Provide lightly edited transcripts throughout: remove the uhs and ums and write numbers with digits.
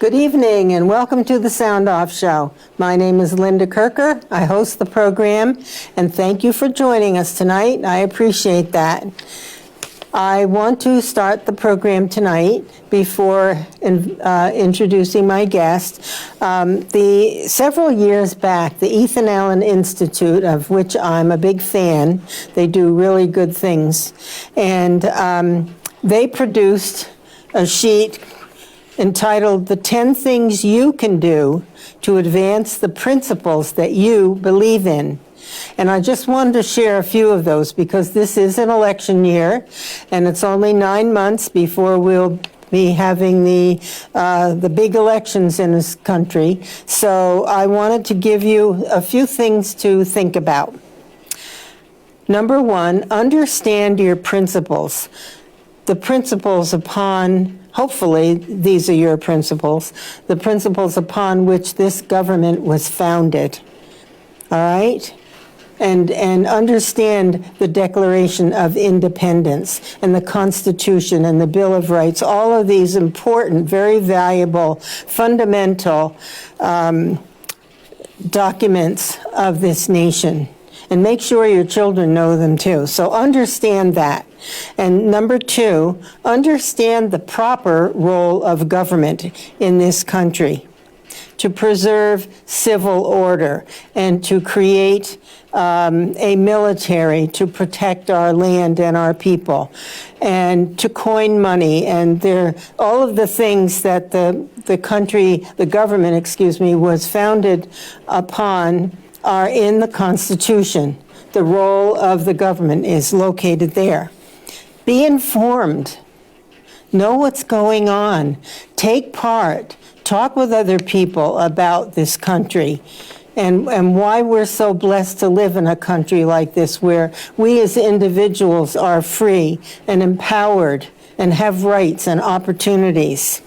Good evening and welcome to the Sound Off Show. My name is Linda Kirker. I host the program and thank you for joining us tonight. I appreciate that. I want to start the program tonight before introducing my guest. Several years back, the Ethan Allen Institute, of which I'm a big fan, they do really good things, and they produced a sheet entitled "The 10 Things You Can Do to Advance the Principles That You Believe In." And I just wanted to share a few of those because this is an election year and it's only 9 months before we'll be having the big elections in this country. So I wanted to give you a few things to think about. Number one, understand your principles. The principles upon, hopefully these are your principles, the principles upon which this government was founded. All right? And understand the Declaration of Independence and the Constitution and the Bill of Rights, all of these important, very valuable, fundamental documents of this nation. And make sure your children know them too. So understand that. And number two, understand the proper role of government in this country to preserve civil order and to create a military to protect our land and our people, and to coin money, and all of the things that the government, was founded upon are in the Constitution. The role of the government is located there. Be informed. Know what's going on. Take part. Talk with other people about this country and why we're so blessed to live in a country like this where we as individuals are free and empowered and have rights and opportunities.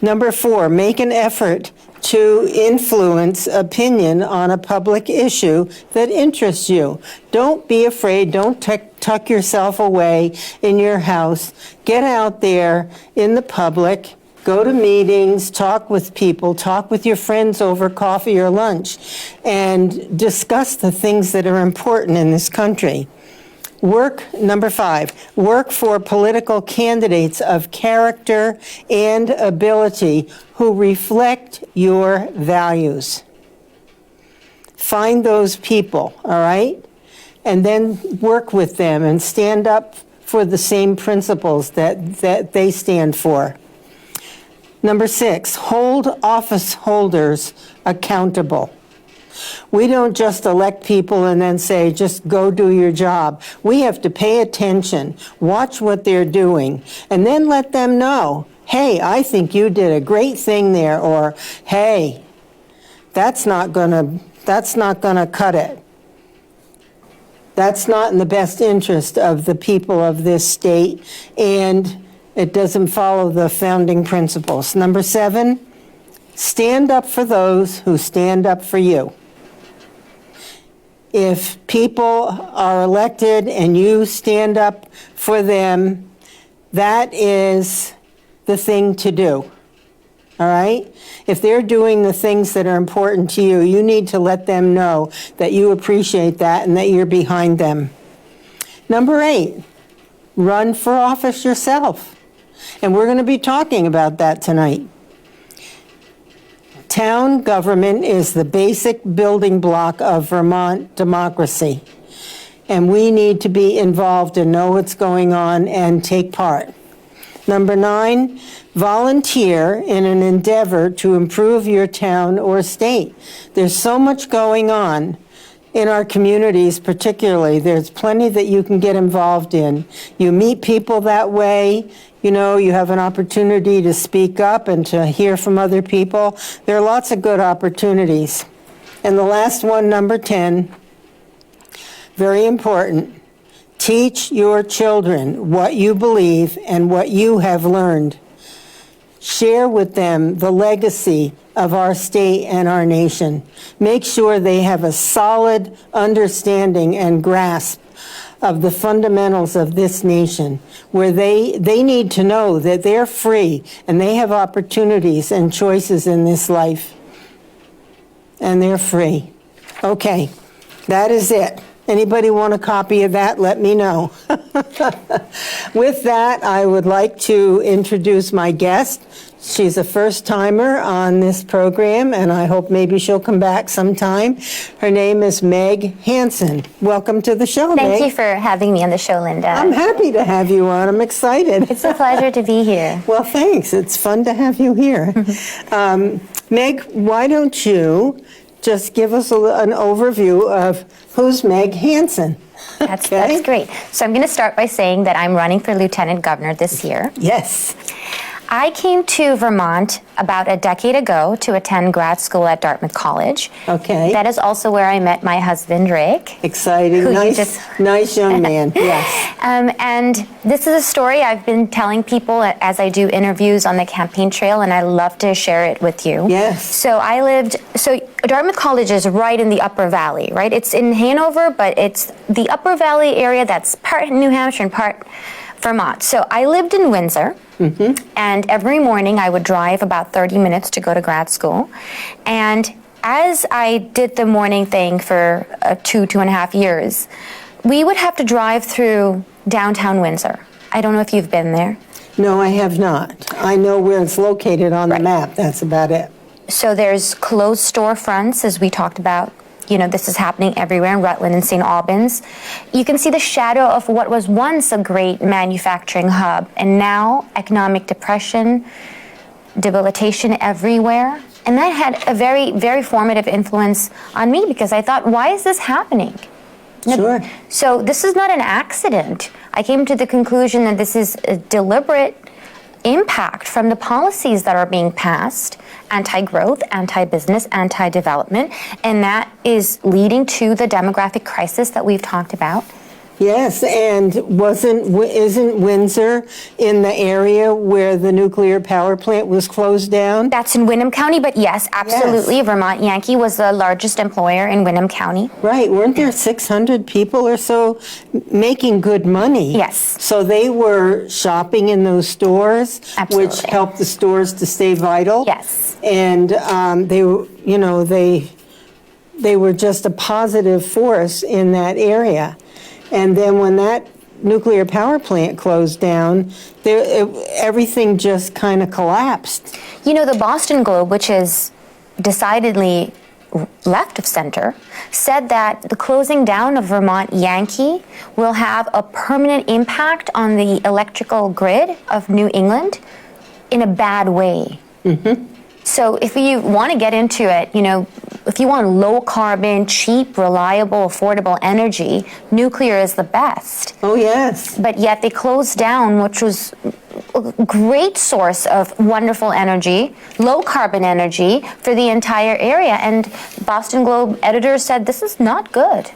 Number four, make an effort to influence opinion on a public issue that interests you. Don't be afraid. Don't tuck yourself away in your house. Get out there in the public. Go to meetings, talk with people, talk with your friends over coffee or lunch, and discuss the things that are important in this country. Number five, work for political candidates of character and ability who reflect your values. Find those people, all right? And then work with them and stand up for the same principles that they stand for. Number six, hold office holders accountable. We don't just elect people and then say, just go do your job. We have to pay attention, watch what they're doing, and then let them know, hey, I think you did a great thing there, or hey, that's not gonna cut it. That's not in the best interest of the people of this state, and it doesn't follow the founding principles. Number seven, stand up for those who stand up for you. If people are elected and you stand up for them, that is the thing to do. All right? If they're doing the things that are important to you, you need to let them know that you appreciate that and that you're behind them. Number eight, run for office yourself. And we're going to be talking about that tonight. Town government is the basic building block of Vermont democracy. And we need to be involved and know what's going on and take part. Number nine, volunteer in an endeavor to improve your town or state. There's so much going on in our communities particularly. There's plenty that you can get involved in. You meet people that way. You know, you have an opportunity to speak up and to hear from other people. There are lots of good opportunities. And the last one, number 10, very important. Teach your children what you believe and what you have learned. Share with them the legacy of our state and our nation. Make sure they have a solid understanding and grasp of the fundamentals of this nation, where they need to know that they're free and they have opportunities and choices in this life. And they're free. Okay, that is it. Anybody want a copy of that? Let me know. With that, I would like to introduce my guest. She's a first-timer on this program, and I hope maybe she'll come back sometime. Her name is Meg Hansen. Welcome to the show, Meg. Thank you for having me on the show, Linda. I'm happy to have you on. I'm excited. It's a pleasure to be here. Well, thanks. It's fun to have you here. Meg, why don't you just give us an overview of who's Meg Hansen? That's great. So I'm going to start by saying that I'm running for Lieutenant Governor this year. Yes. I came to Vermont about a decade ago to attend grad school at Dartmouth College. Okay. That is also where I met my husband, Rick. Exciting. Nice young man. Yes. And this is a story I've been telling people as I do interviews on the campaign trail, and I love to share it with you. Yes. So Dartmouth College is right in the Upper Valley, right? It's in Hanover, but it's the Upper Valley area that's part New Hampshire and part Vermont. So I lived in Windsor. Mm-hmm. And every morning I would drive about 30 minutes to go to grad school. And as I did the morning thing for 2.5 years, we would have to drive through downtown Windsor. I don't know if you've been there. No, I have not. I know where it's located on the map. That's about it. So there's closed storefronts, as we talked about. You know, this is happening everywhere in Rutland and St. Albans. You can see the shadow of what was once a great manufacturing hub, and now economic depression, debilitation everywhere. And that had a very, very formative influence on me because I thought, why is this happening? Sure. So this is not an accident. I came to the conclusion that this is a deliberate impact from the policies that are being passed, anti-growth, anti-business, anti-development, and that is leading to the demographic crisis that we've talked about. Yes, and isn't Windsor in the area where the nuclear power plant was closed down? That's in Windham County, but yes, absolutely. Yes. Vermont Yankee was the largest employer in Windham County. Right, weren't there 600 people or so making good money? Yes. So they were shopping in those stores, absolutely, which helped the stores to stay vital. Yes. And they were just a positive force in that area. And then when that nuclear power plant closed down, everything just kind of collapsed. You know, the Boston Globe, which is decidedly left of center, said that the closing down of Vermont Yankee will have a permanent impact on the electrical grid of New England in a bad way. Mm-hmm. So if you want to get into it, you know, if you want low carbon, cheap, reliable, affordable energy, nuclear is the best. Oh, yes. But yet they closed down, which was a great source of wonderful energy, low carbon energy for the entire area. And Boston Globe editors said, this is not good.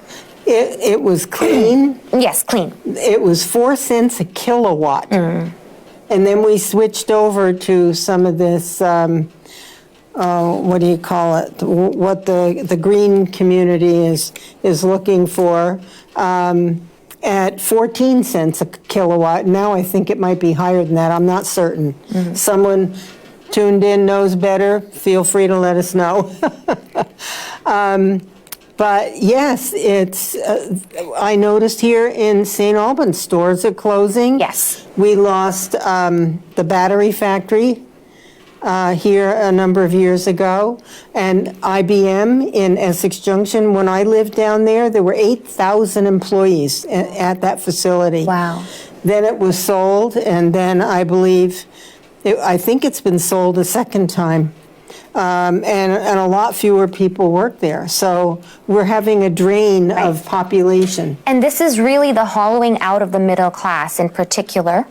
It was clean. Yes, clean. It was 4 cents a kilowatt. Mm. And then we switched over to some of this, what do you call it? What the green community is looking for at 14 cents a kilowatt. Now I think it might be higher than that. I'm not certain. Mm-hmm. Someone tuned in knows better. Feel free to let us know. But yes, it's. I noticed here in St. Albans, stores are closing. Yes. We lost the battery factory here a number of years ago, and IBM in Essex Junction. When I lived down there were 8,000 employees at that facility. Wow. Then it was sold, and then I think it's been sold a second time. And a lot fewer people work there. So we're having a drain of population. And this is really the hollowing out of the middle class in particular.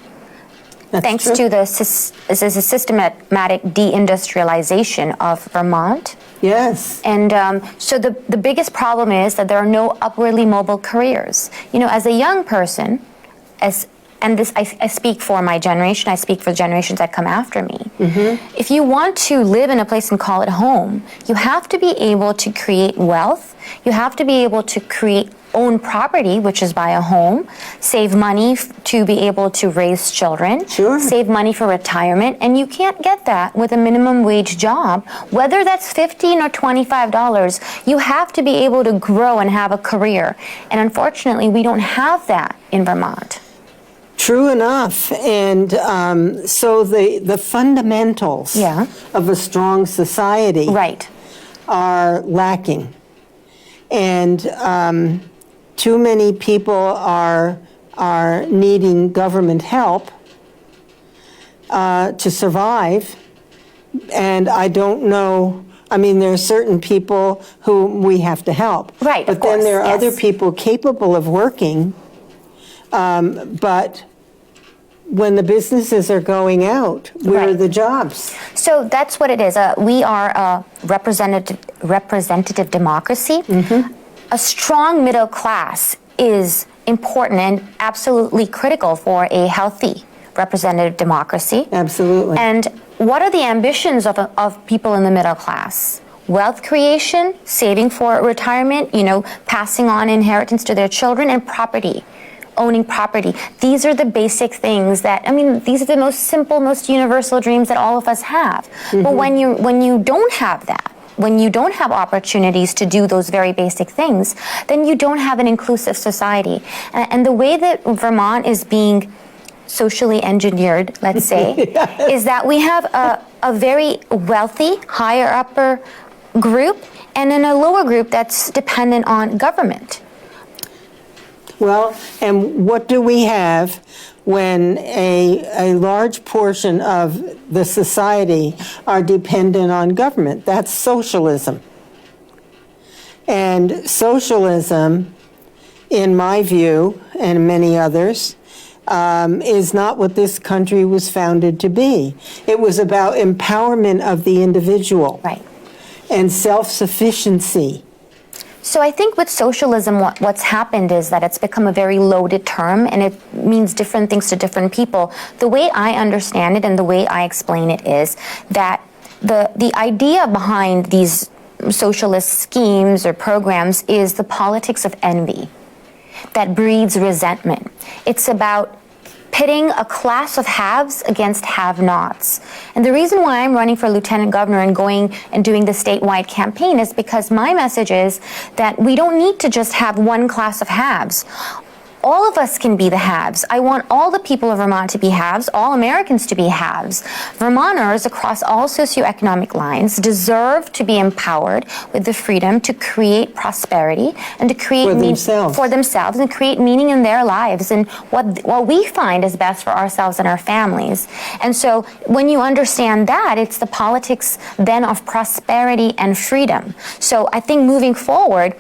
That's thanks true. to the systematic deindustrialization of Vermont. Yes. And so the biggest problem is that there are no upwardly mobile careers. You know, as a young person, I speak for my generation, I speak for the generations that come after me. Mm-hmm. If you want to live in a place and call it home, you have to be able to create wealth. You have to be able to create own property, which is buy a home, save money to be able to raise children, Sure. save money for retirement, and you can't get that with a minimum wage job. Whether that's $15 or $25, you have to be able to grow and have a career. And unfortunately, we don't have that in Vermont. True enough. And so the fundamentals Yeah. of a strong society Right. are lacking. And too many people are needing government help to survive. And I don't know, I mean, there are certain people whom we have to help. Right, But of then course, there are yes. other people capable of working, but when the businesses are going out, where are Right. the jobs? So that's what it is. We are a representative democracy. A strong middle class is important and absolutely critical for a healthy representative democracy. Absolutely. And what are the ambitions of people in the middle class? Wealth creation, saving for retirement, passing on inheritance to their children, and property. Owning property. These are the basic things that, these are the most simple, most universal dreams that all of us have. But when you don't have that, when you don't have opportunities to do those very basic things, then you don't have an inclusive society. And the way that Vermont is being socially engineered, let's say, is that we have a very wealthy, higher upper group, and then a lower group that's dependent on government. Well, and what do we have when a large portion of the society are dependent on government? That's socialism. And socialism, in my view, and many others, is not what this country was founded to be. It was about empowerment of the individual. Right. And self-sufficiency. So I think with socialism, what's happened is that it's become a very loaded term, and it means different things to different people. The way I understand it and the way I explain it is that the idea behind these socialist schemes or programs is the politics of envy that breeds resentment. It's about pitting a class of haves against have-nots. And the reason why I'm running for lieutenant governor and going and doing the statewide campaign is because my message is that we don't need to just have one class of haves. All of us can be the haves. I want all the people of Vermont to be haves, all Americans to be haves. Vermonters across all socioeconomic lines deserve to be empowered with the freedom to create prosperity and to create for themselves and create meaning in their lives and what we find is best for ourselves and our families. And so when you understand that, it's the politics then of prosperity and freedom. So I think moving forward,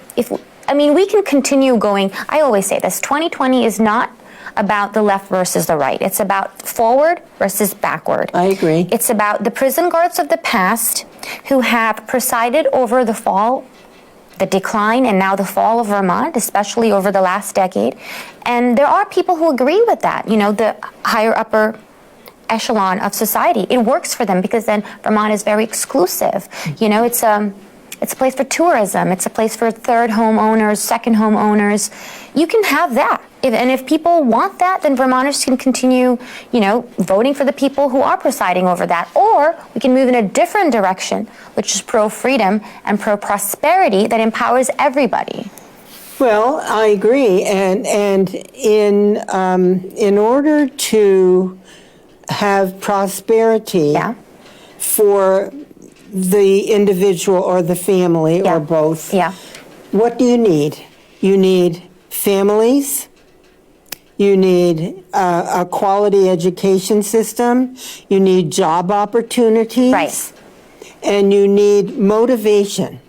we can continue going. I always say this, 2020 is not about the left versus the right. It's about forward versus backward. I agree. It's about the prison guards of the past who have presided over the decline and now the fall of Vermont, especially over the last decade. And there are people who agree with that, the higher upper echelon of society. It works for them because then Vermont is very exclusive. It's a place for tourism. It's a place for third home owners, second home owners. You can have that. If people want that, then Vermonters can continue, voting for the people who are presiding over that. Or we can move in a different direction, which is pro-freedom and pro-prosperity that empowers everybody. Well, I agree. And in order to have prosperity for the individual or the family or both. Yeah. What do you need? You need families. You need a quality education system. You need job opportunities. Right. And you need motivation.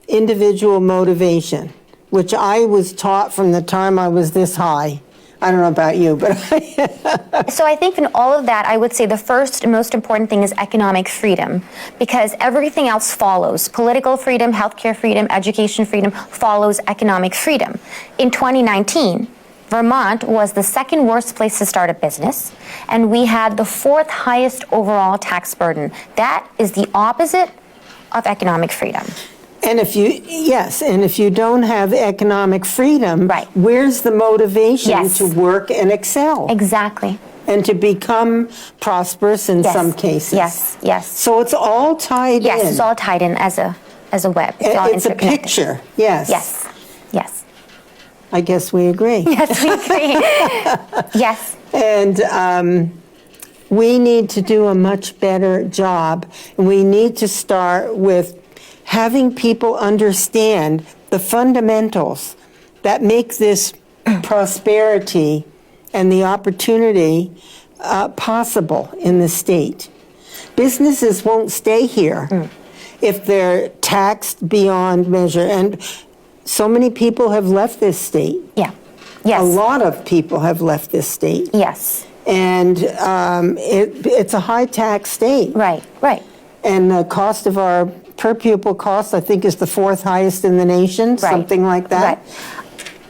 Individual motivation, which I was taught from the time I was this high. I don't know about you, but So I think in all of that, I would say the first and most important thing is economic freedom, because everything else follows. Political freedom, healthcare freedom, education freedom follows economic freedom. In 2019, Vermont was the second worst place to start a business, and we had the fourth highest overall tax burden. That is the opposite of economic freedom. And if you don't have economic freedom, Right. where's the motivation Yes. to work and excel? Exactly. And to become prosperous in Yes. some cases. Yes. So it's all tied in. Yes, it's all tied in as a web. It's all It's a interconnected. picture, yes. Yes. I guess we agree. Yes, we agree. Yes. And we need to do a much better job. We need to start with having people understand the fundamentals that make this prosperity and the opportunity possible in the state. Businesses won't stay here if they're taxed beyond measure. And so many people have left this state. Yeah. Yes. A lot of people have left this state. Yes. And it's a high tax state. Right. And the cost of our per pupil cost, I think, is the 4th highest in the nation, something like that. Right.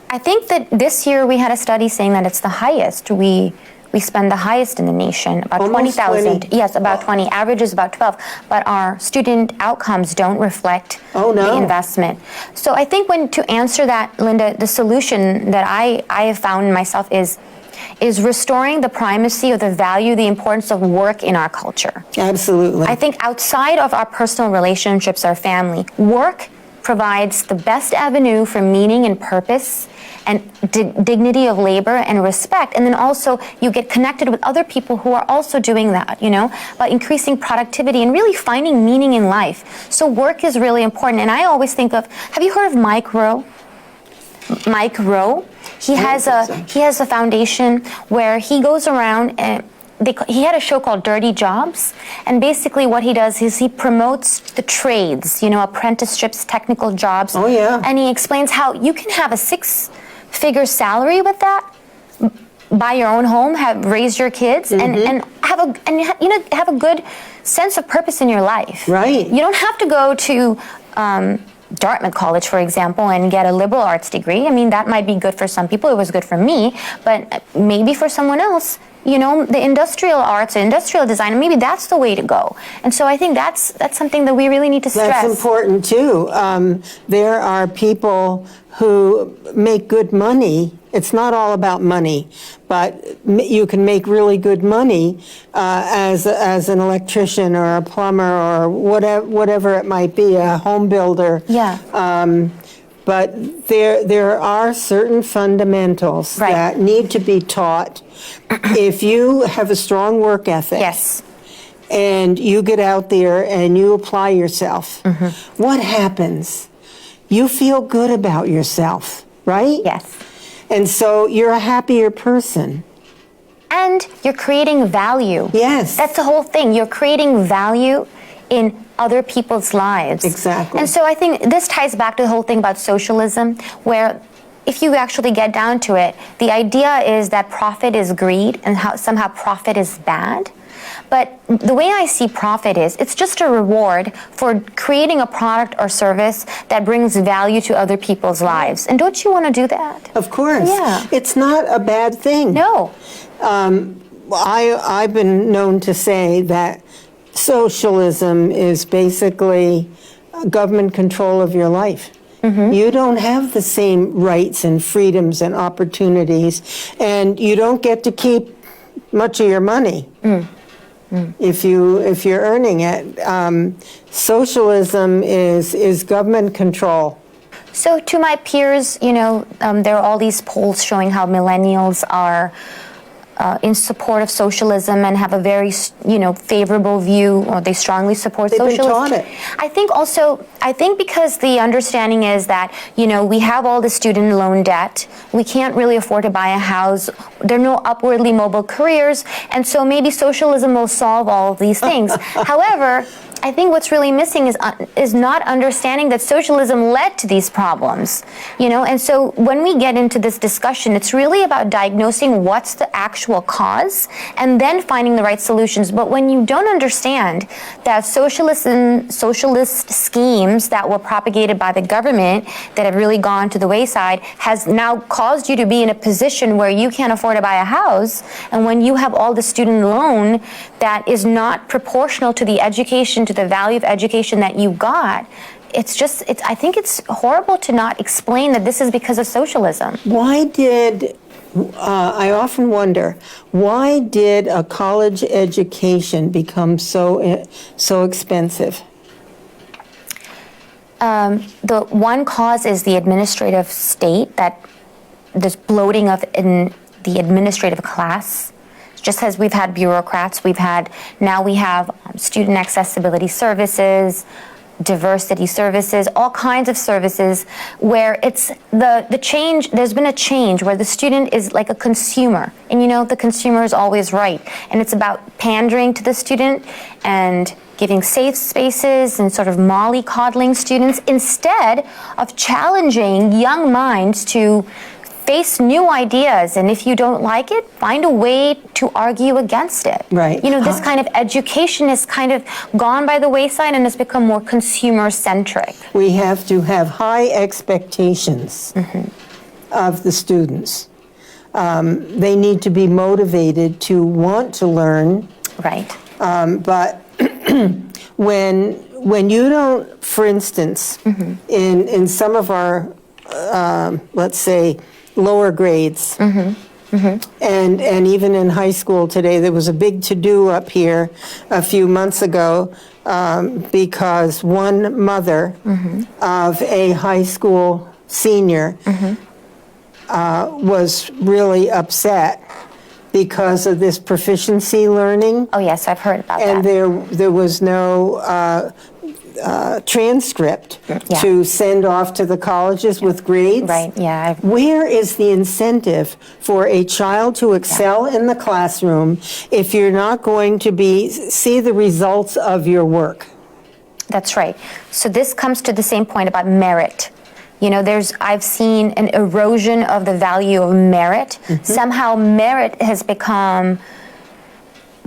I think that this year we had a study saying that it's the highest. We spend the highest in the nation, about Almost 20,000. 20. Yes, about 20. Average is about 12. But our student outcomes don't reflect the investment. So I think to answer that, Linda, the solution that I have found in myself is restoring the primacy of the value, the importance of work in our culture. Absolutely. I think outside of our personal relationships, our family, work provides the best avenue for meaning and purpose and dignity of labor and respect. And then also you get connected with other people who are also doing that, by increasing productivity and really finding meaning in life. So work is really important. And I always think of, have you heard of Mike Rowe? Mike Rowe. He has a foundation where he goes around and he had a show called Dirty Jobs, and basically what he does is he promotes the trades, apprenticeships, technical jobs. Oh yeah. And he explains how you can have a 6-figure salary with that, buy your own home, raise your kids, and have a good sense of purpose in your life. Right. You don't have to go to Dartmouth College, for example, and get a liberal arts degree. I mean, that might be good for some people. It was good for me, but maybe for someone else, the industrial arts or industrial design, maybe that's the way to go. And so I think that's something that we really need to stress. That's important too. There are people who make good money. It's not all about money, but you can make really good money as an electrician or a plumber or whatever it might be, a home builder. Yeah. But there are certain fundamentals that need to be taught. If you have a strong work ethic, yes, and you get out there and you apply yourself, what happens? You feel good about yourself, right? Yes. And so you're a happier person. And you're creating value. Yes. That's the whole thing. You're creating value in other people's lives. Exactly. And so I think this ties back to the whole thing about socialism, where if you actually get down to it, the idea is that profit is greed and somehow profit is bad. But the way I see profit is, it's just a reward for creating a product or service that brings value to other people's lives. And don't you want to do that? Of course. Yeah. It's not a bad thing. No. I've been known to say that socialism is basically government control of your life. You don't have the same rights and freedoms and opportunities, and you don't get to keep much of your money. If you're earning it. Socialism is government control. So to my peers, there are all these polls showing how millennials are in support of socialism and have a very, favorable view, or they strongly support socialism. They've been taught it. I think because the understanding is that, we have all the student loan debt, we can't really afford to buy a house, there are no upwardly mobile careers, and so maybe socialism will solve all of these things. However, I think what's really missing is not understanding that socialism led to these problems, and so when we get into this discussion, it's really about diagnosing what's the actual cause and then finding the right solutions. But when you don't understand that socialist schemes that were propagated by the government that have really gone to the wayside has now caused you to be in a position where you can't afford to buy a house, and when you have all the student loan that is not proportional to the education, to the value of education that you got, I think it's horrible to not explain that this is because of socialism. Why did, I often wonder, why did a college education become so expensive? The one cause is the administrative state, that this bloating of in the administrative class. Just as we've had bureaucrats, now we have student accessibility services, diversity services, all kinds of services where it's the change, there's been a change where the student is like a consumer, and the consumer is always right, and it's about pandering to the student and giving safe spaces and sort of mollycoddling students instead of challenging young minds to face new ideas, and if you don't like it, find a way to argue against it. Right. This kind of education is kind of gone by the wayside and has become more consumer-centric. We have to have high expectations of the students. They need to be motivated to want to learn. Right. But when you don't, for instance, in some of our, let's say, lower grades, and even in high school today, there was a big to-do up here a few months ago because one mother of a high school senior was really upset because of this proficiency learning. Oh yes, I've heard about that. And there was no transcript to send off to the colleges with grades. Right, yeah. Where is the incentive for a child to excel in the classroom if you're not going to see the results of your work? That's right. So this comes to the same point about merit. I've seen an erosion of the value of merit. Somehow merit has become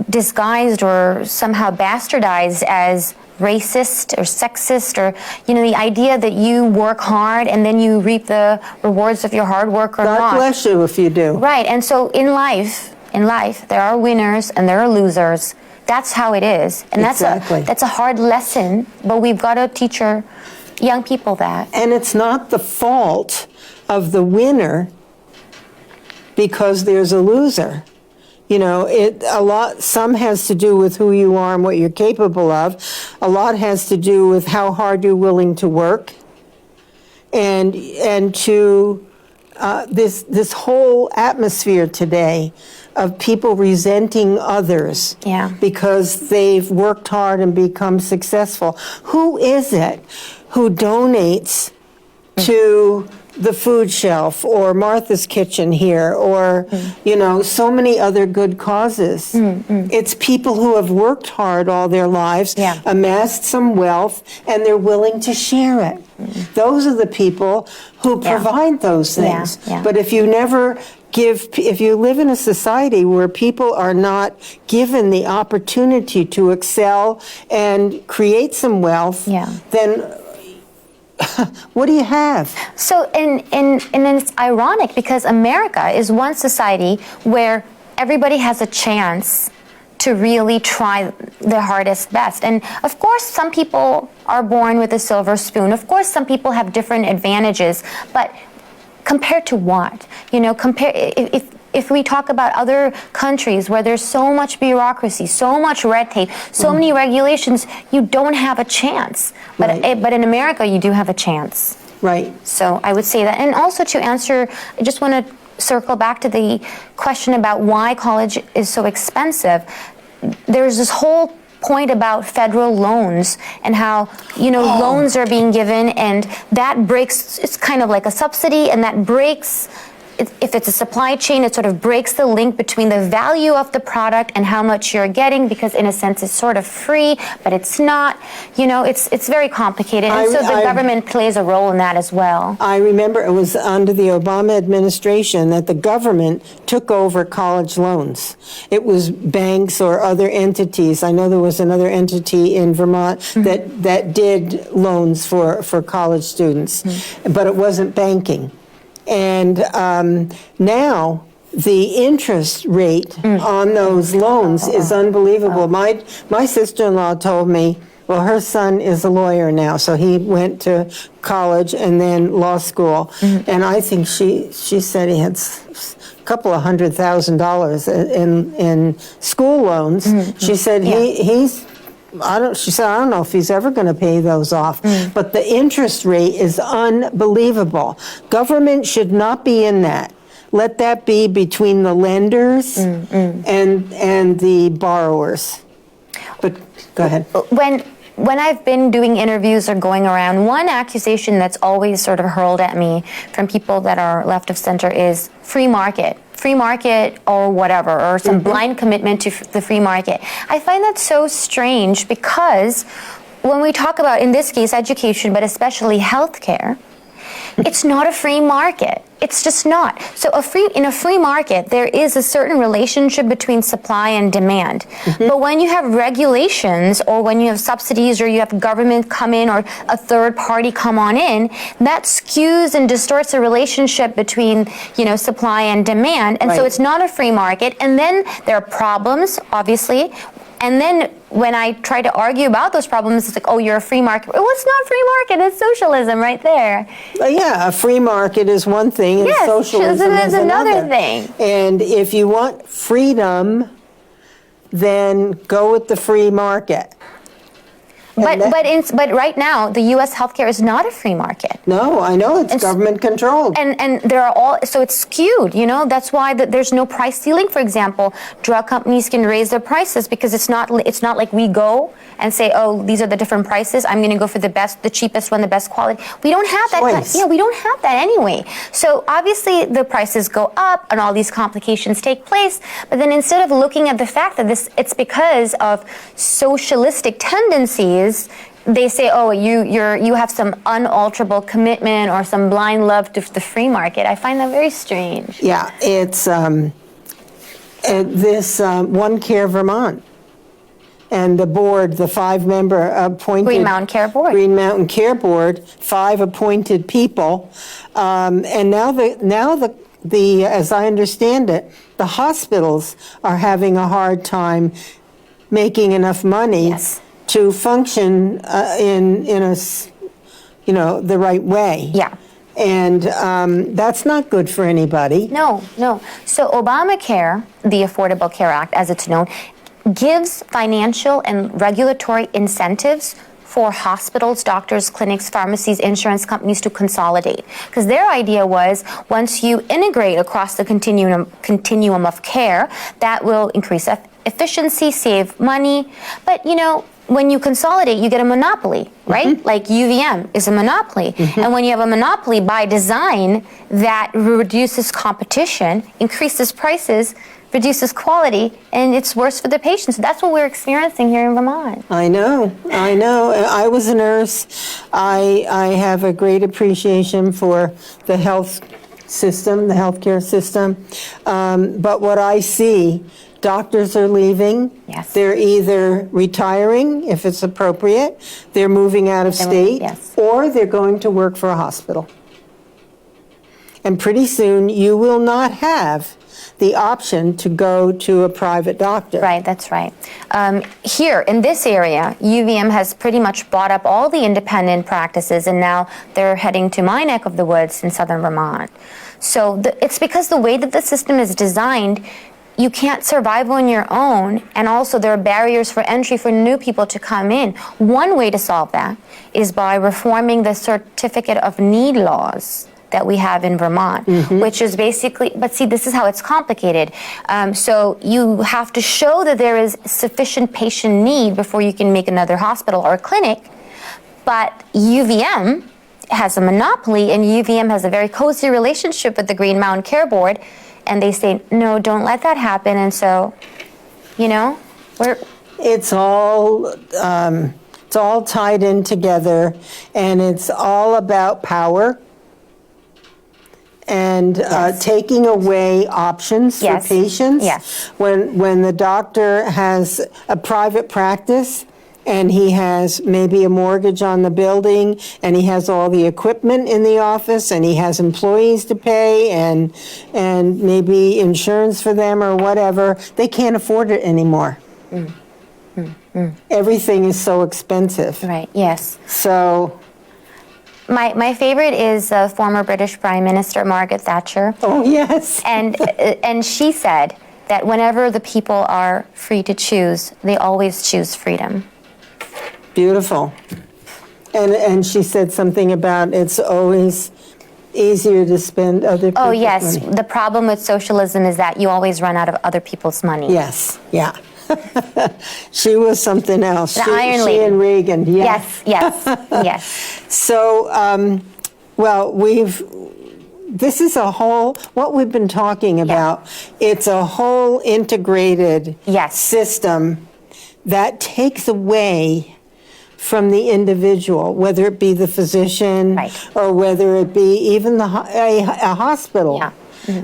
disguised or somehow bastardized as racist or sexist, or the idea that you work hard and then you reap the rewards of your hard work or not. God bless you if you do. Right. And so in life there are winners and there are losers. That's how it is. And that's a hard lesson, but we've got to teach our young people that. And it's not the fault of the winner because there's a loser. Some has to do with who you are and what you're capable of. A lot has to do with how hard you're willing to work. And to this whole atmosphere today of people resenting others because they've worked hard and become successful. Who is it who donates to the food shelf or Martha's Kitchen here or, so many other good causes? It's people who have worked hard all their lives, amassed some wealth, and they're willing to share it. Those are the people who provide those things. But if you never if you live in a society where people are not given the opportunity to excel and create some wealth, then what do you have? So, and it's ironic because America is one society where everybody has a chance to really try their hardest best. And of course, some people are born with a silver spoon. Of course, some people have different advantages, but compared to what? If we talk about other countries where there's so much bureaucracy, so much red tape, so many regulations, you don't have a chance. But in America, you do have a chance. Right. So I would say that. And also to answer, I just want to circle back to the question about why college is so expensive. There's this whole point about federal loans and how loans are being given, and that breaks, it's kind of like a subsidy, and that breaks, if it's a supply chain, it sort of breaks the link between the value of the product and how much you're getting, because in a sense it's sort of free, but it's not. It's very complicated, and so the government plays a role in that as well. I remember it was under the Obama administration that the government took over college loans. It was banks or other entities. I know there was another entity in Vermont that did loans for college students, but it wasn't banking. And now the interest rate on those loans is unbelievable. My sister-in-law told me Well, her son is a lawyer now, so he went to college and then law school. And I think she said he had a couple of $100,000 in school loans. She said he's she said, I don't know if he's ever going to pay those off. But the interest rate is unbelievable. Government should not be in that. Let that be between the lenders and the borrowers. But go ahead. When I've been doing interviews or going around, one accusation that's always sort of hurled at me from people that are left of center is free market or whatever, or some blind commitment to the free market. I find that so strange because when we talk about, in this case, education, but especially healthcare, it's not a free market. It's just not. So in a free market, there is a certain relationship between supply and demand. But when you have regulations, or when you have subsidies, or you have government come in, or a third party come on in, that skews and distorts the relationship between, supply and demand. And so it's not a free market. And then there are problems, obviously. And then when I try to argue about those problems, it's like, oh, you're a free market. Well, it's not free market, it's socialism right there. Yeah, a free market is one thing, and socialism is another thing. And if you want freedom, then go with the free market. But right now, the U.S. healthcare is not a free market. No, I know, it's government controlled. And there are so it's skewed, That's why there's no price ceiling, for example. Drug companies can raise their prices because it's not like we go and say, oh, these are the different prices. I'm going to go for the cheapest one, the best quality. We don't have that. We don't have that anyway. So obviously the prices go up and all these complications take place. But then instead of looking at the fact that it's because of socialistic tendencies, they say, oh, you have some unalterable commitment or some blind love to the free market. I find that very strange. Yeah, it's this One Care Vermont. And the board, the 5-member appointed Green Mountain Care Board. Green Mountain Care Board, 5 appointed people, and now the as I understand it, the hospitals are having a hard time making enough money to function in a the right way. Yeah. And that's not good for anybody. No. So Obamacare, the Affordable Care Act, as it's known, gives financial and regulatory incentives for hospitals, doctors, clinics, pharmacies, insurance companies to consolidate. Because their idea was once you integrate across the continuum of care, that will increase efficiency, save money. But, when you consolidate, you get a monopoly, right? Like UVM is a monopoly. And when you have a monopoly by design, that reduces competition, increases prices, reduces quality, and it's worse for the patients. That's what we're experiencing here in Vermont. I know. I was a nurse. I have a great appreciation for the health system, the healthcare system. But what I see, doctors are leaving. Yes. They're either retiring, if it's appropriate, they're moving out of state, or they're going to work for a hospital. And pretty soon, you will not have the option to go to a private doctor. Right, that's right. Here in this area, UVM has pretty much bought up all the independent practices, and now they're heading to my neck of the woods in southern Vermont. So it's because the way that the system is designed, you can't survive on your own, and also there are barriers for entry for new people to come in. One way to solve that is by reforming the certificate of need laws that we have in Vermont, which is basically, but see, this is how it's complicated. So you have to show that there is sufficient patient need before you can make another hospital or clinic, but UVM has a monopoly, and UVM has a very cozy relationship with the Green Mountain Care Board, and they say, no, don't let that happen. And so, it's all tied in together, and it's all about power and taking away options for patients. When the doctor has a private practice and he has maybe a mortgage on the building, and he has all the equipment in the office, and he has employees to pay, and maybe insurance for them or whatever, they can't afford it anymore. Everything is so expensive. Right, yes. So, My favorite is former British Prime Minister Margaret Thatcher. oh yes. And she said that whenever the people are free to choose, they always choose freedom. Beautiful. And she said something about it's always easier to spend other people's Oh, yes. money. The problem with socialism is that you always run out of other people's money. Yes, yeah. She was something else. The she, Iron she Lady. and Reagan, yeah. Yes, yes. So, well, this is a whole, what we've been talking about, it's a whole integrated system that takes away from the individual, whether it be the physician or whether it be even a hospital,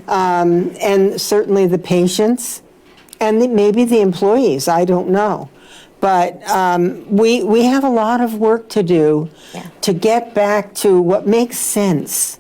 and certainly the patients and maybe the employees, I don't know. But we have a lot of work to do to get back to what makes sense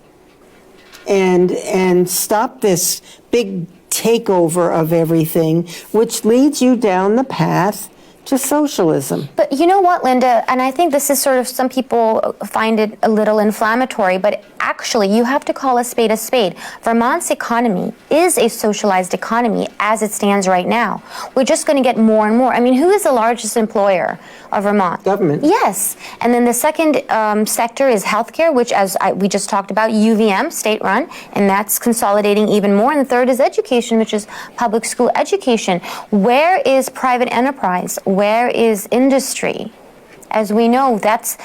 and stop this big takeover of everything, which leads you down the path to socialism. But you know what, Linda, and I think this is sort of, some people find it a little inflammatory, but actually you have to call a spade a spade. Vermont's economy is a socialized economy as it stands right now. We're just going to get more and more. I mean, who is the largest employer of Vermont? Government. Yes. And then the second sector is healthcare, which, as we just talked about, UVM, state-run, and that's consolidating even more. And the third is education, which is public school education. Where is private enterprise? Where is industry? As we know, that's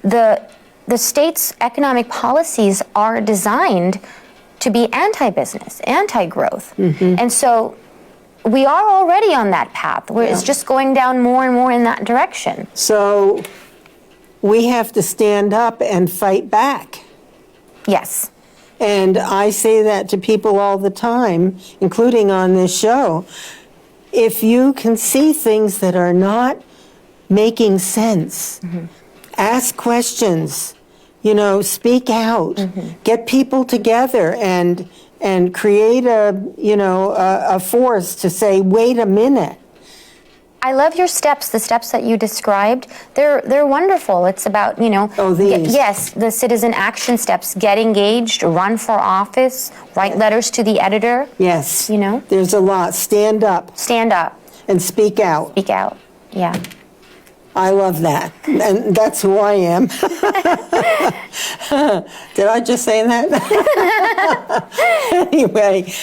the state's economic policies are designed to be anti-business, anti-growth. And so we are already on that path where it's just going down more and more in that direction. So we have to stand up and fight back. Yes. And I say that to people all the time, including on this show. If you can see things that are not making sense, ask questions, speak out, get people together and create a force to say, wait a minute. I love your steps, the steps that you described. They're wonderful. It's about, these. Yes, the citizen action steps. Get engaged, run for office, write letters to the editor. Yes. You know? There's a lot. Stand up. Stand up. And speak out. Speak out. Yeah. I love that. And that's who I am. Did I just say that? Anyway,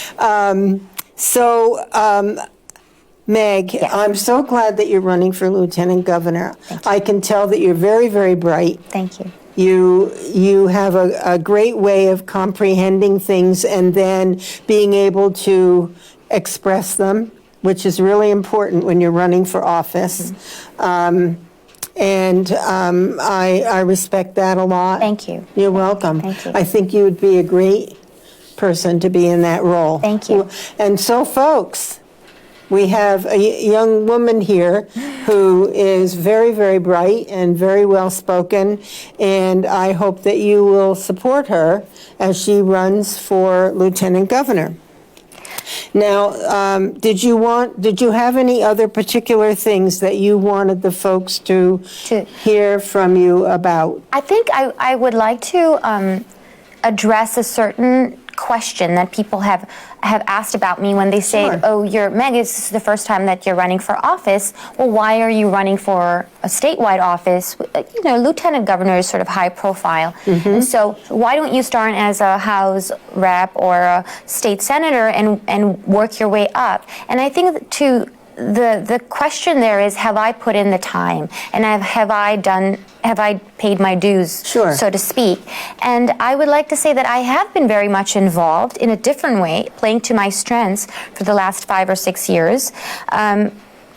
Meg, Yes. I'm so glad that you're running for lieutenant governor. I can tell that you're very, very bright. Thank you. You have a great way of comprehending things and then being able to express them, which is really important when you're running for office. I respect that a lot. Thank you. You're welcome. Thank you. I think you would be a great person to be in that role. Thank you. And so, folks, we have a young woman here who is very, very bright and very well spoken, and I hope that you will support her as she runs for lieutenant governor. Now, did you have any other particular things that you wanted the folks to hear from you about? I think I would like to address a certain question that people have asked about me when they say, Sure. oh, Meg, this is the first time that you're running for office. Well, why are you running for a statewide office? Lieutenant governor is sort of high profile. And so why don't you start as a House rep or a state senator and work your way up? And I think the question there is, have I put in the time? And have I paid my dues, so to speak? And I would like to say that I have been very much involved in a different way, playing to my strengths for the last 5 or 6 years.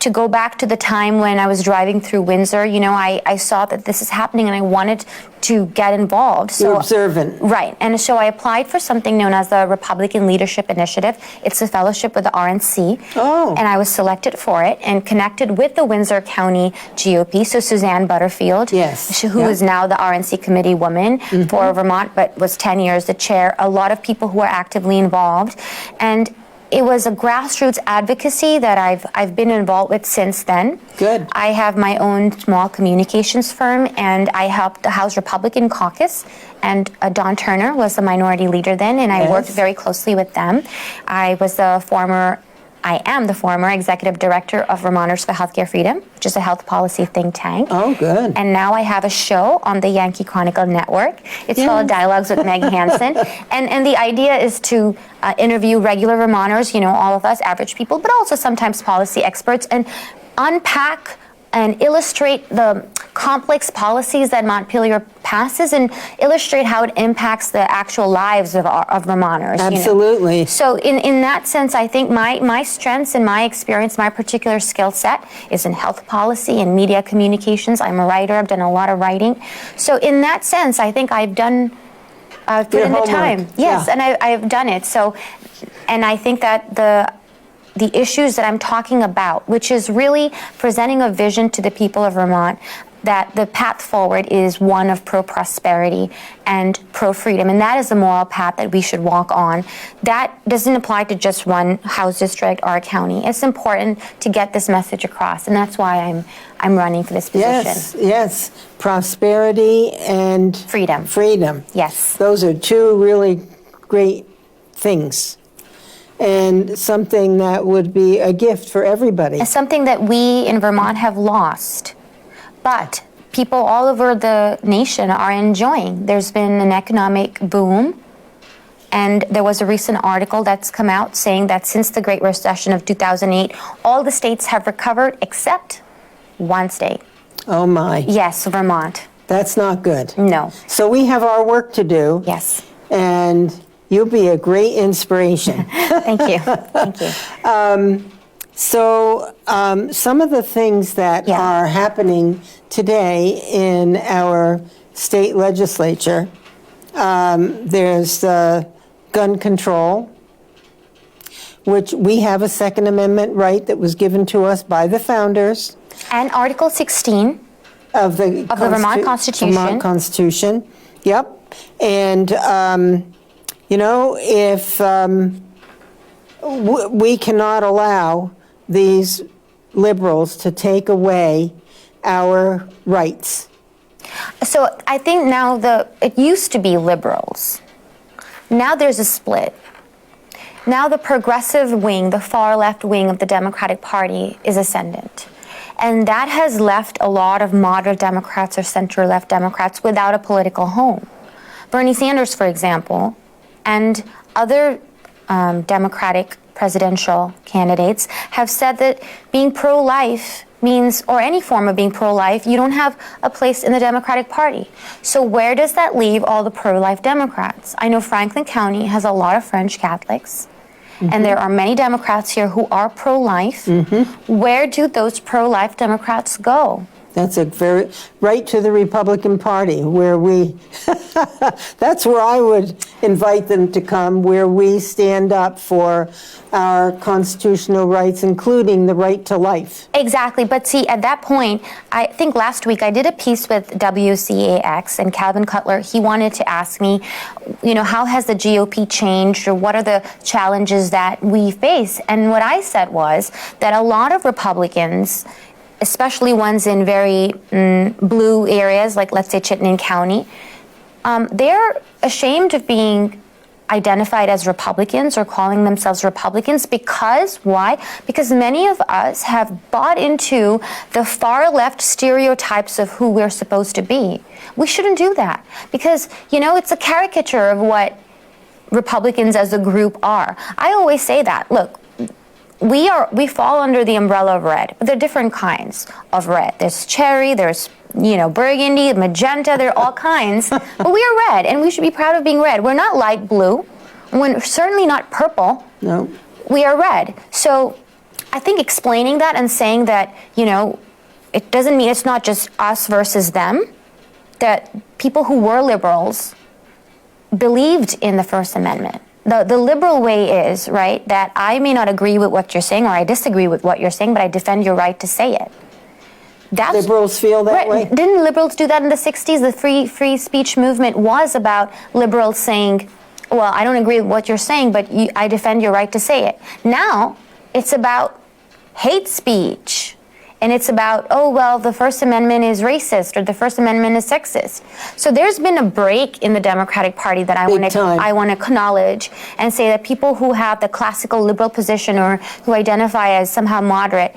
To go back to the time when I was driving through Windsor, I saw that this is happening and I wanted to get involved. So, you're observant. Right. And so I applied for something known as the Republican Leadership Initiative. It's a fellowship with the RNC. Oh. And I was selected for it and connected with the Windsor County GOP, so Suzanne Butterfield, who is now the RNC committee woman for Vermont, but was 10 years the chair. A lot of people who are actively involved. And it was a grassroots advocacy that I've been involved with since then. Good. I have my own small communications firm, and I helped the House Republican caucus, and Don Turner was the minority leader then, and I worked very closely with them. I am the former executive director of Vermonters for Healthcare Freedom, which is a health policy think tank. Oh, good. And now I have a show on the Yankee Chronicle Network. It's called Dialogues with Meg Hansen. And the idea is to interview regular Vermonters, all of us, average people, but also sometimes policy experts, and unpack and illustrate the complex policies that Montpelier passes and illustrate how it impacts the actual lives of Vermonters. Absolutely. So in that sense, I think my strengths and my experience, my particular skill set is in health policy and media communications. I'm a writer. I've done a lot of writing. So in that sense, I think I've put in the time. Yes, and I've done it. So, and I think that the issues that I'm talking about, which is really presenting a vision to the people of Vermont, that the path forward is one of pro-prosperity and pro-freedom, and that is the moral path that we should walk on. That doesn't apply to just one House district or a county. It's important to get this message across, and that's why I'm running for this position. Yes, prosperity and freedom. Yes. Those are two really great things, and something that would be a gift for everybody. It's something that we in Vermont have lost, but people all over the nation are enjoying. There's been an economic boom, and there was a recent article that's come out saying that since the Great Recession of 2008, all the states have recovered except one state. Oh my. Yes, Vermont. That's not good. No. So we have our work to do. Yes. And you'll be a great inspiration. Thank you. Thank you. So some of the things that are happening today in our state legislature, there's gun control, which we have a Second Amendment right that was given to us by the founders. And Article 16 of the Vermont Constitution. Vermont Constitution, yep. And, if we cannot allow these liberals to take away our rights. So I think now it used to be liberals. Now there's a split. Now the progressive wing, the far left wing of the Democratic Party is ascendant. And that has left a lot of moderate Democrats or center-left Democrats without a political home. Bernie Sanders, for example, and other Democratic presidential candidates have said that being pro-life means, or any form of being pro-life, you don't have a place in the Democratic Party. So where does that leave all the pro-life Democrats? I know Franklin County has a lot of French Catholics, and there are many Democrats here who are pro-life. Where do those pro-life Democrats go? That's right to the Republican Party, where that's where I would invite them to come, where we stand up for our constitutional rights, including the right to life. Exactly, but see, at that point, I think last week I did a piece with WCAX, and Calvin Cutler, he wanted to ask me, how has the GOP changed, or what are the challenges that we face? And what I said was that a lot of Republicans, especially ones in very blue areas, like let's say Chittenden County, they're ashamed of being identified as Republicans or calling themselves Republicans because, why? Because many of us have bought into the far left stereotypes of who we're supposed to be. We shouldn't do that because, it's a caricature of what Republicans as a group are. I always say that, look, we fall under the umbrella of red, but there are different kinds of red. There's cherry, there's, burgundy, magenta, there are all kinds, but we are red, and we should be proud of being red. We're not light blue. We're certainly not purple. No. We are red. So I think explaining that and saying that, it doesn't mean it's not just us versus them, that people who were liberals believed in the First Amendment. The liberal way is, right, that I may not agree with what you're saying or I disagree with what you're saying, but I defend your right to say it. Liberals feel that way? Didn't liberals do that in the 60s? The free speech movement was about liberals saying, well, I don't agree with what you're saying, but I defend your right to say it. Now, it's about hate speech. And it's about, oh, well, the First Amendment is racist or the First Amendment is sexist. So there's been a break in the Democratic Party that I want to acknowledge and say that people who have the classical liberal position or who identify as somehow moderate,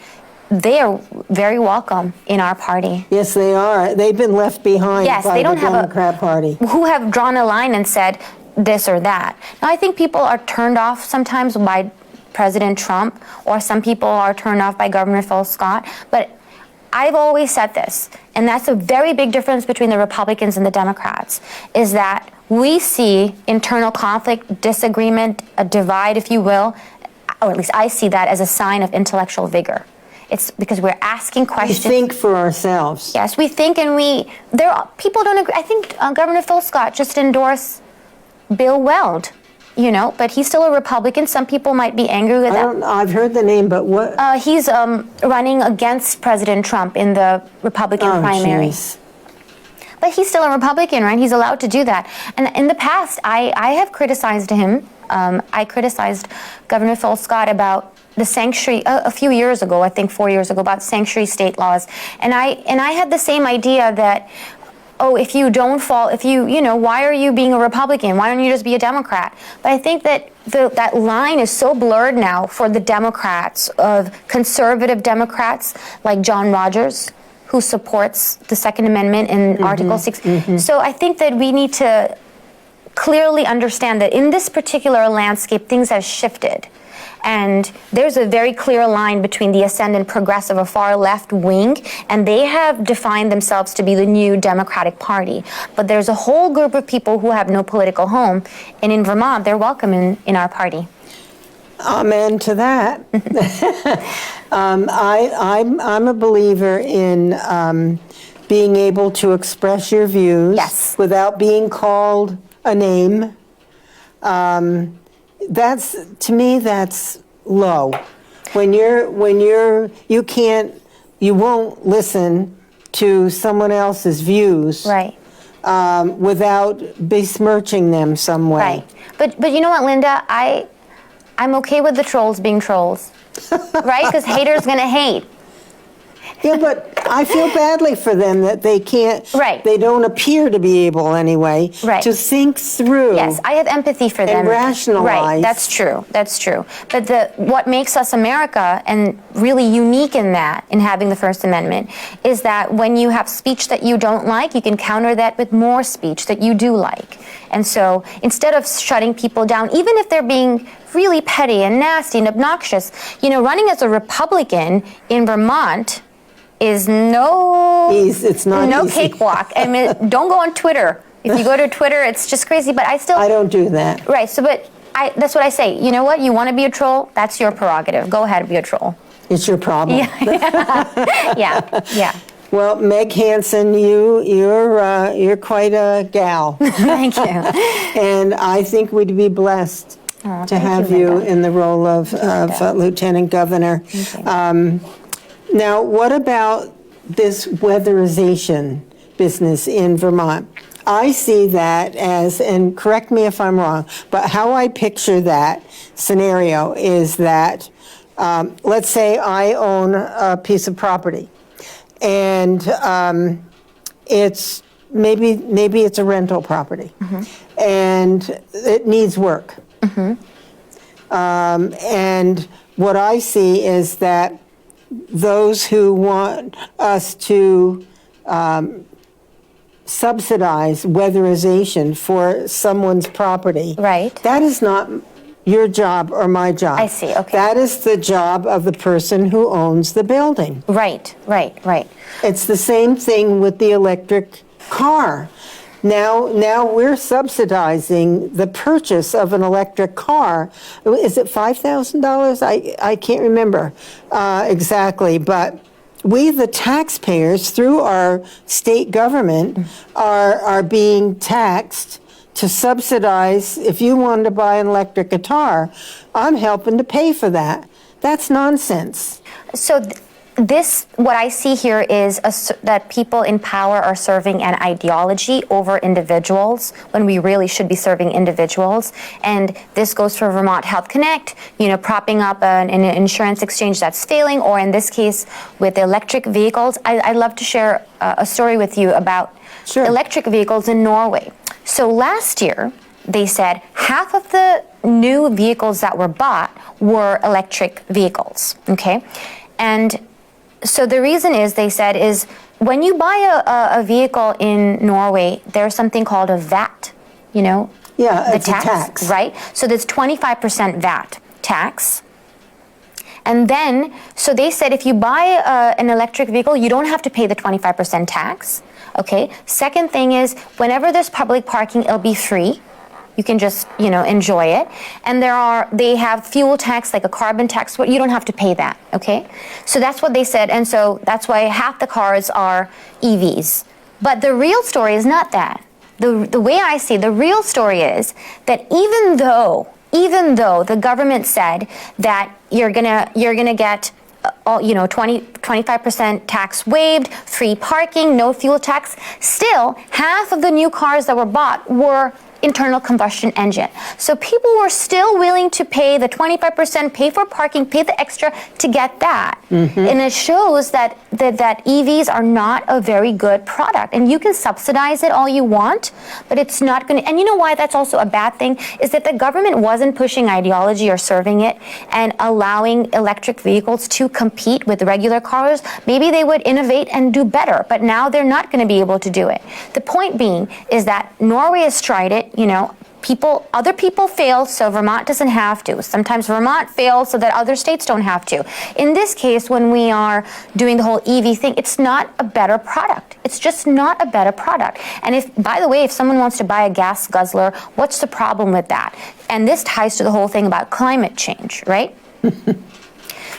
they are very welcome in our party. Yes, they are. They've been left behind by the Democrat Party. Who have drawn a line and said this or that. Now, I think people are turned off sometimes by President Trump, or some people are turned off by Governor Phil Scott. But I've always said this, and that's a very big difference between the Republicans and the Democrats, is that we see internal conflict, disagreement, a divide, if you will, or at least I see that as a sign of intellectual vigor. It's because we're asking questions. We think for ourselves. Yes, we think, and people don't agree. I think Governor Phil Scott just endorsed Bill Weld. But he's still a Republican. Some people might be angry with that. I've heard the name, but what? He's running against President Trump in the Republican primary. Geez. But he's still a Republican, right? He's allowed to do that. And in the past, I have criticized him. I criticized Governor Phil Scott about the sanctuary a few years ago, I think 4 years ago, about sanctuary state laws. And I had the same idea that, oh, if you don't fall, why are you being a Republican? Why don't you just be a Democrat? But I think that that line is so blurred now for the Democrats, of conservative Democrats like John Rogers, who supports the Second Amendment in Article 6. Mm-hmm. So I think that we need to clearly understand that in this particular landscape, things have shifted. And there's a very clear line between the ascendant progressive or far left wing, and they have defined themselves to be the new Democratic Party. But there's a whole group of people who have no political home, and in Vermont, they're welcome in our party. Amen to that. I'm a believer in being able to express your views without being called a name. To me, that's low. When you won't listen to someone else's views, right? Without besmirching them some way. Right. But you know what, Linda? I'm okay with the trolls being trolls, right? Because haters gonna hate. Yeah, but I feel badly for them that they can't, they don't appear to be able anyway, to think through. Yes, I have empathy for them. And rationalize. Right, that's true. But what makes us America, and really unique in that, in having the First Amendment, is that when you have speech that you don't like, you can counter that with more speech that you do like. And so instead of shutting people down, even if they're being really petty and nasty and obnoxious, running as a Republican in Vermont is no cakewalk. I mean, don't go on Twitter. If you go to Twitter, it's just crazy. But I don't do that. Right. So, that's what I say. You know what? You want to be a troll? That's your prerogative. Go ahead and be a troll. It's your problem. Yeah. Well, Meg Hansen, you're quite a gal. Thank you. And I think we'd be blessed to have you in the role of Lieutenant Governor. Now, what about this weatherization business in Vermont? I see that as, and correct me if I'm wrong, but how I picture that scenario is that, let's say I own a piece of property, and it's maybe it's a rental property, and it needs work. And what I see is that those who want us to subsidize weatherization for someone's property, that is not your job or my job. I see, okay. That is the job of the person who owns the building. Right. It's the same thing with the electric car. Now we're subsidizing the purchase of an electric car. Is it $5,000? I can't remember exactly, but we, the taxpayers, through our state government, are being taxed to subsidize. If you wanted to buy an electric guitar, I'm helping to pay for that. That's nonsense. So what I see here is that people in power are serving an ideology over individuals when we really should be serving individuals. And this goes for Vermont Health Connect, propping up an insurance exchange that's failing, or in this case with electric vehicles. I'd love to share a story with you about electric vehicles in Norway. So last year, they said half of the new vehicles that were bought were electric vehicles, okay? And so the reason is, they said, is when you buy a vehicle in Norway, there's something called a VAT, Yeah, the it's a tax. Right? So there's 25% VAT tax. And then, so they said if you buy an electric vehicle, you don't have to pay the 25% tax, okay? Second thing is, whenever there's public parking, it'll be free. You can just, enjoy it. And they have fuel tax, like a carbon tax, you don't have to pay that, okay? So that's what they said, and so that's why half the cars are EVs. But the real story is not that. The way I see the real story is that even though the government said that you're gonna get 25% tax waived, free parking, no fuel tax, still half of the new cars that were bought were internal combustion engine. So people were still willing to pay the 25%, pay for parking, pay the extra to get that. And it shows that EVs are not a very good product. And you can subsidize it all you want, but it's not going to. And you know why that's also a bad thing? Is that the government wasn't pushing ideology or serving it and allowing electric vehicles to compete with regular cars. Maybe they would innovate and do better, but now they're not going to be able to do it. The point being is that Norway has tried it. Other people fail, so Vermont doesn't have to. Sometimes Vermont fails so that other states don't have to. In this case, when we are doing the whole EV thing, it's not a better product. It's just not a better product. And by the way, if someone wants to buy a gas guzzler, what's the problem with that? And this ties to the whole thing about climate change, right?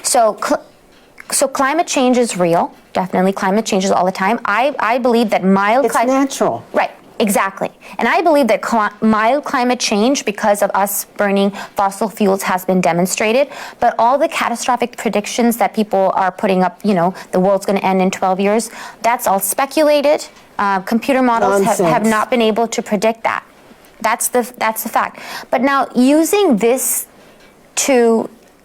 So climate change is real. Definitely, climate changes all the time. I believe that It's natural. Right. Exactly. And I believe that mild climate change, because of us burning fossil fuels, has been demonstrated. But all the catastrophic predictions that people are putting up, the world's going to end in 12 years, that's all speculated. Computer models have not been able to predict that. That's the fact. But now, using this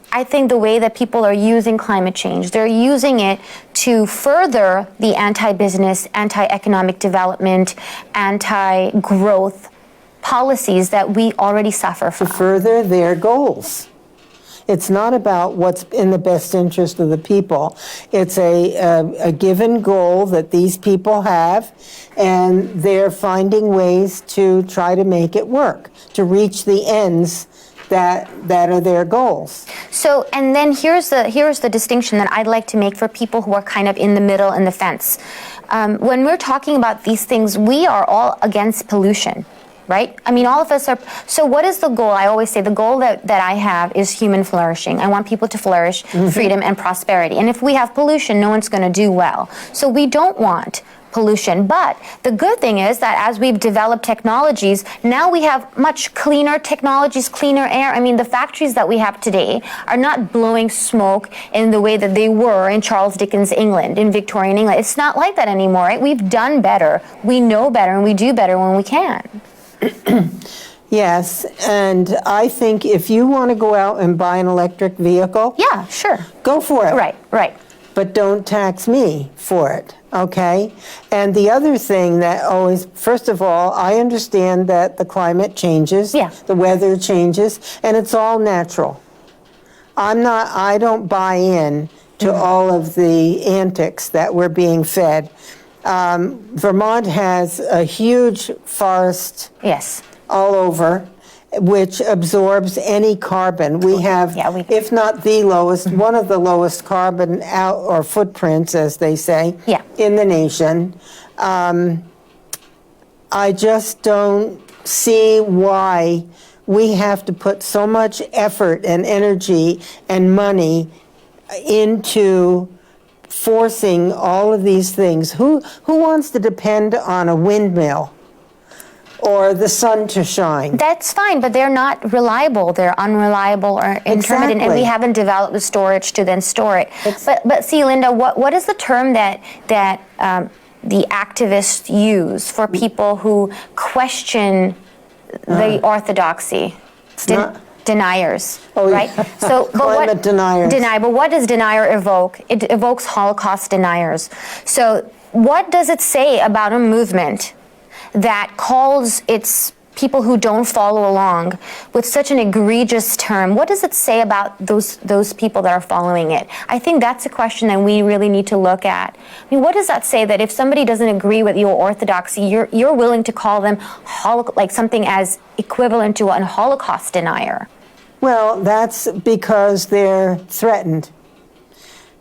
I think the way that people are using climate change, they're using it to further the anti-business, anti-economic development, anti-growth policies that we already suffer from. To further their goals. It's not about what's in the best interest of the people. It's a given goal that these people have, and they're finding ways to try to make it work, to reach the ends that are their goals. So, and then here's the distinction that I'd like to make for people who are kind of in the middle, in the fence. When we're talking about these things, we are all against pollution, right? I mean, all of us are. So what is the goal? I always say the goal that I have is human flourishing. I want people to flourish, freedom and prosperity. And if we have pollution, no one's going to do well. So we don't want pollution. But the good thing is that as we've developed technologies, now we have much cleaner technologies, cleaner air. I mean, the factories that we have today are not blowing smoke in the way that they were in Charles Dickens' England, in Victorian England. It's not like that anymore, right? We've done better. We know better, and we do better when we can. Yes, and I think if you want to go out and buy an electric vehicle, yeah, sure, go for it. Right. But don't tax me for it, okay? And the other thing that always, first of all, I understand that the climate changes, the weather changes, and it's all natural. I don't buy in to all of the antics that we're being fed. Vermont has a huge forest all over, which absorbs any carbon. We have, if not the lowest, one of the lowest carbon or footprints, as they say, in the nation. I just don't see why we have to put so much effort and energy and money into forcing all of these things. Who wants to depend on a windmill or the sun to shine. That's fine, but they're not reliable. They're unreliable or intermittent, and we haven't developed the storage to then store it. But see, Linda, what is the term that the activists use for people who question the orthodoxy? Deniers, right? Yeah. So, climate deniers. But what does denier evoke? It evokes Holocaust deniers. So, what does it say about a movement that calls its people who don't follow along with such an egregious term? What does it say about those people that are following it? I think that's a question that we really need to look at. I mean, what does that say, that if somebody doesn't agree with your orthodoxy, you're willing to call them like something as equivalent to a Holocaust denier? Well, that's because they're threatened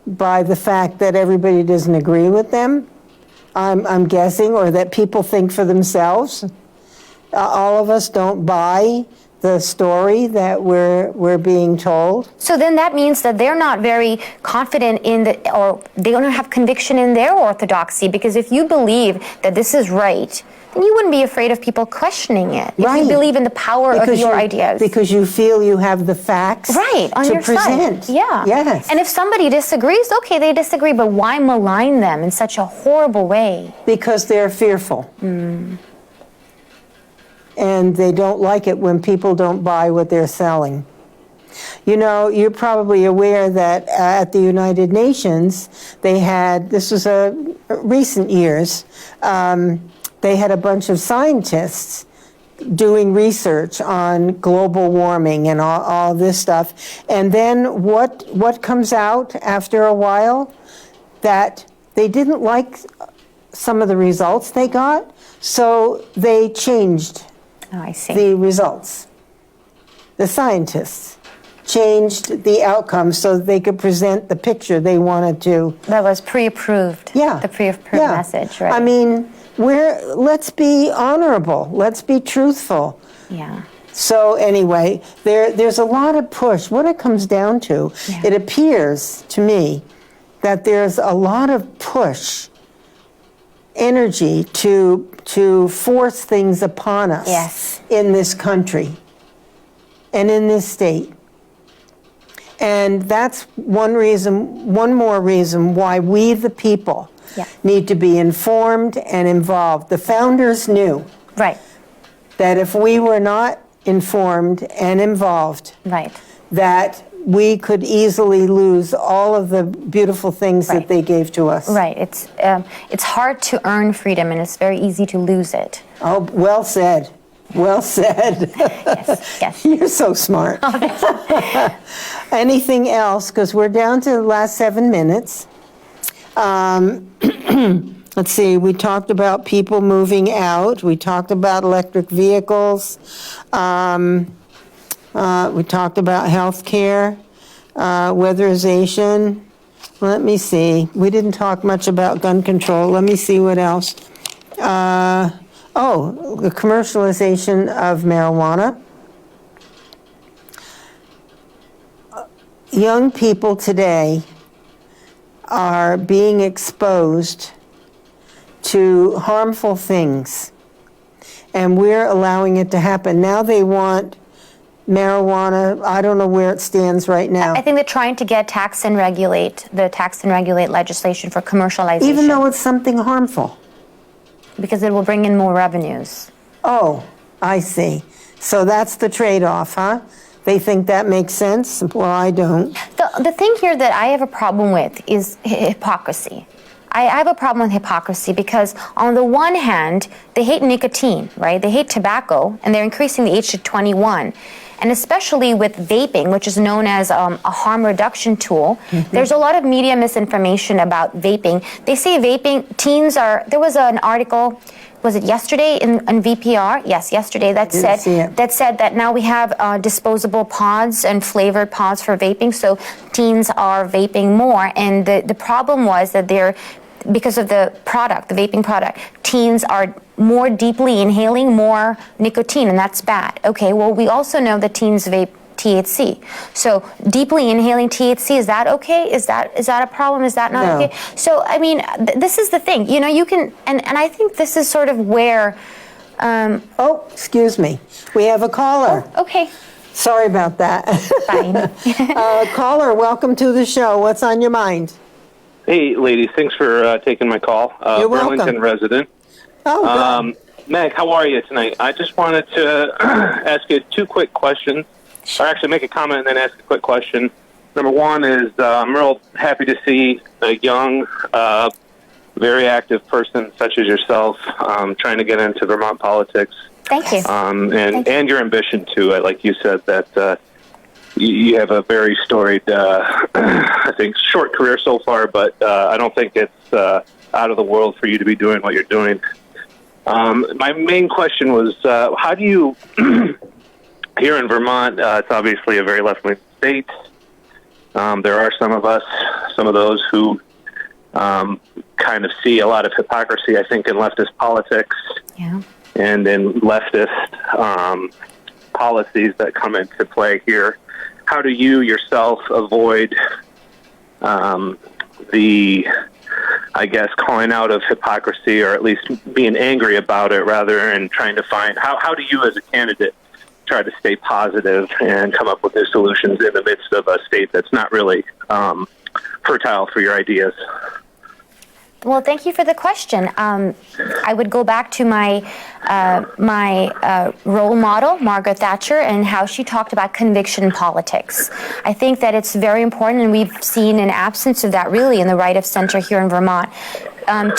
by the fact that everybody doesn't agree with them, I'm guessing, or that people think for themselves. All of us don't buy the story that we're being told. So then that means that they're not very confident or they don't have conviction in their orthodoxy, because if you believe that this is right, then you wouldn't be afraid of people questioning it. Right. If you believe in the power of your ideas. Because you feel you have the facts on to your present. Side. Yeah. Yes. And if somebody disagrees, okay, they disagree, but why malign them in such a horrible way? Because they're fearful. And they don't like it when people don't buy what they're selling. You know, you're probably aware that at the United Nations, they had, this was recent years, they had a bunch of scientists doing research on global warming and all this stuff. And then what comes out after a while? That they didn't like some of the results they got, so they changed the results. The scientists changed the outcome so they could present the picture they wanted to. That was pre-approved. Yeah. The pre-approved message, right? I mean, let's be honorable. Let's be truthful. Yeah. So anyway, there's a lot of push. What it comes down to, it appears to me that there's a lot of push, energy to force things upon us in this country and in this state. And that's one more reason why we, the people, need to be informed and involved. The founders knew that if we were not informed and involved, that we could easily lose all of the beautiful things that they gave to us. Right. It's hard to earn freedom, and it's very easy to lose it. Oh, well said. Well said. Yes. You're so smart. Anything else? Because we're down to the last 7 minutes. Let's see. We talked about people moving out. We talked about electric vehicles. We talked about health care, weatherization. Let me see. We didn't talk much about gun control. Let me see what else. The commercialization of marijuana. Young people today are being exposed to harmful things, and we're allowing it to happen. Now they want marijuana. I don't know where it stands right now. I think they're trying to get tax and regulate legislation for commercialization. Even though it's something harmful. Because it will bring in more revenues. Oh, I see. So that's the trade-off, huh? They think that makes sense? Well, I don't. The thing here that I have a problem with is hypocrisy. I have a problem with hypocrisy because on the one hand, they hate nicotine, right? They hate tobacco, and they're increasing the age to 21. And especially with vaping, which is known as a harm reduction tool, there's a lot of media misinformation about vaping. They say there was an article, was it yesterday in VPR? Yes, yesterday, that said that now we have disposable pods and flavored pods for vaping, so teens are vaping more. And the problem was that because of the vaping product, teens are more deeply inhaling more nicotine, and that's bad. Okay, well, we also know that teens vape THC. So deeply inhaling THC, is that okay? Is that a problem? Is that not okay? So, I mean, this is the thing. You know, you can, and I think this is sort of where Oh, excuse me. We have a caller. Okay, Sorry about that. fine. Caller, welcome to the show. What's on your mind? Hey, ladies, thanks for taking my call. You're welcome. Burlington resident. Oh, good. Meg, how are you tonight? I just wanted to ask you two quick questions, or actually make a comment and then ask a quick question. Number one is I'm real happy to see a young, very active person such as yourself trying to get into Vermont politics. Thank you. And your ambition too. Like you said, that you have a very storied, I think, short career so far, but I don't think it's out of the world for you to be doing what you're doing. My main question was, how do you, here in Vermont, it's obviously a very left-wing state. There are some of those who kind of see a lot of hypocrisy, I think, in leftist politics. Yeah. And in leftist policies that come into play here. How do you yourself avoid the, I guess, calling out of hypocrisy, or at least being angry about it, rather, and trying to find, how do you as a candidate try to stay positive and come up with new solutions in the midst of a state that's not really fertile for your ideas? Well, thank you for the question. I would go back to my role model, Margaret Thatcher, and how she talked about conviction politics. I think that it's very important, and we've seen an absence of that really in the right of center here in Vermont,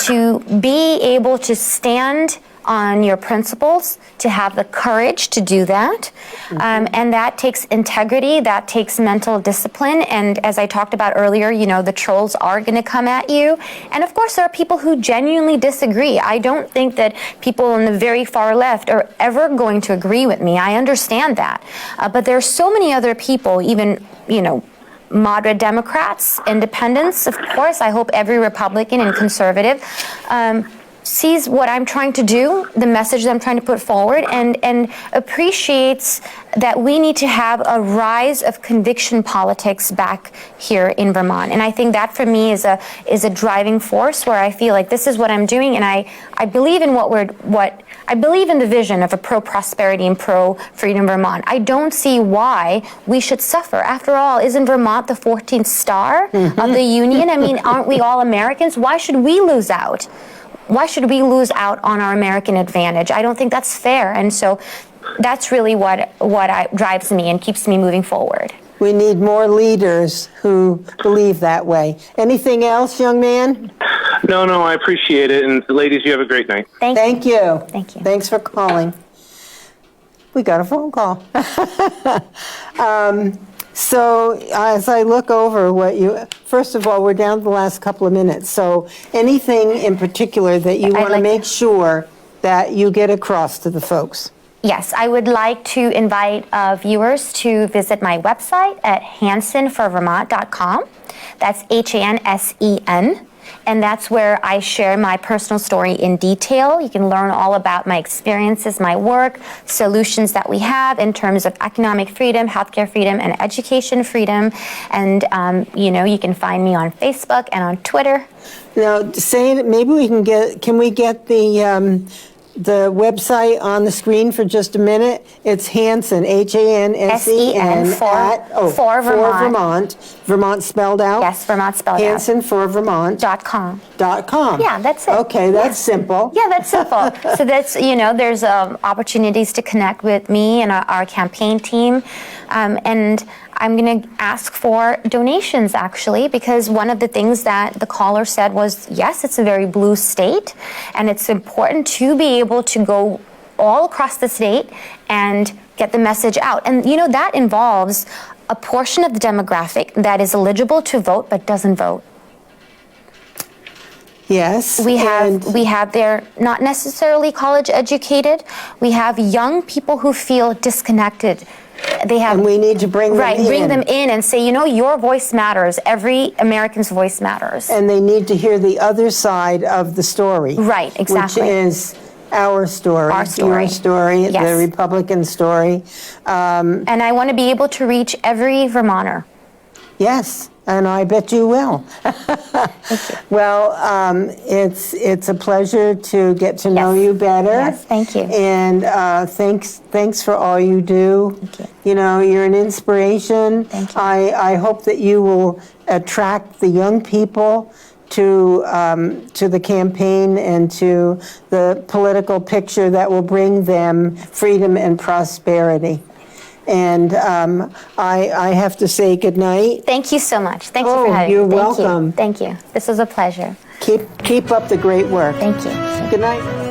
to be able to stand on your principles, to have the courage to do that. And that takes integrity, that takes mental discipline. And as I talked about earlier, you know, the trolls are going to come at you. And of course, there are people who genuinely disagree. I don't think that people on the very far left are ever going to agree with me. I understand that. But there are so many other people, even, you know, moderate Democrats, independents, of course. I hope every Republican and conservative sees what I'm trying to do, the message that I'm trying to put forward, and appreciates that we need to have a rise of conviction politics back here in Vermont. And I think that for me is a driving force where I feel like this is what I'm doing, and I believe in I believe in the vision of a pro-prosperity and pro-freedom Vermont. I don't see why we should suffer. After all, isn't Vermont the 14th star of the Union? I mean, aren't we all Americans? Why should we lose out? Why should we lose out on our American advantage? I don't think that's fair. And so that's really what drives me and keeps me moving forward. We need more leaders who believe that way. Anything else, young man? No, I appreciate it. And ladies, you have a great night. Thank you. Thank you. Thanks for calling. We got a phone call. So as I look over first of all, we're down to the last couple of minutes. So anything in particular that you want to make sure that you get across to the folks? Yes, I would like to invite viewers to visit my website at hansenforvermont.com. That's HANSEN. And that's where I share my personal story in detail. You can learn all about my experiences, my work, solutions that we have in terms of economic freedom, healthcare freedom, and education freedom. And, you can find me on Facebook and on Twitter. Now, maybe can we get the website on the screen for just a minute? It's Hansen, HANSEN, for Vermont. Vermont spelled out? Yes, Vermont spelled out. HansenforVermont.com. Yeah, that's it. Okay, that's simple. Yeah, that's simple. So that's, there's opportunities to connect with me and our campaign team. And I'm going to ask for donations, actually, because one of the things that the caller said was, yes, it's a very blue state, and it's important to be able to go all across the state and get the message out. And, that involves a portion of the demographic that is eligible to vote but doesn't vote. Yes. We have they're not necessarily college educated. We have young people who feel disconnected. And we need to bring them in and say, your voice matters. Every American's voice matters. And they need to hear the other side of the story. Right, exactly. Which is our story, your story, yes. The Republican story. And I want to be able to reach every Vermonter. Yes, and I bet you will. Well, it's a pleasure to get to know Yes. you better. Yes, thank you. And thanks for all you do. Thank you. You know, you're an inspiration. Thank you. I hope that you will attract the young people to the campaign and to the political picture that will bring them freedom and prosperity. And I have to say goodnight. Thank you so much. Thank you Oh, for having you're me. Thank welcome. You. Thank you. This was a pleasure. Keep up the great work. Thank you. Good night.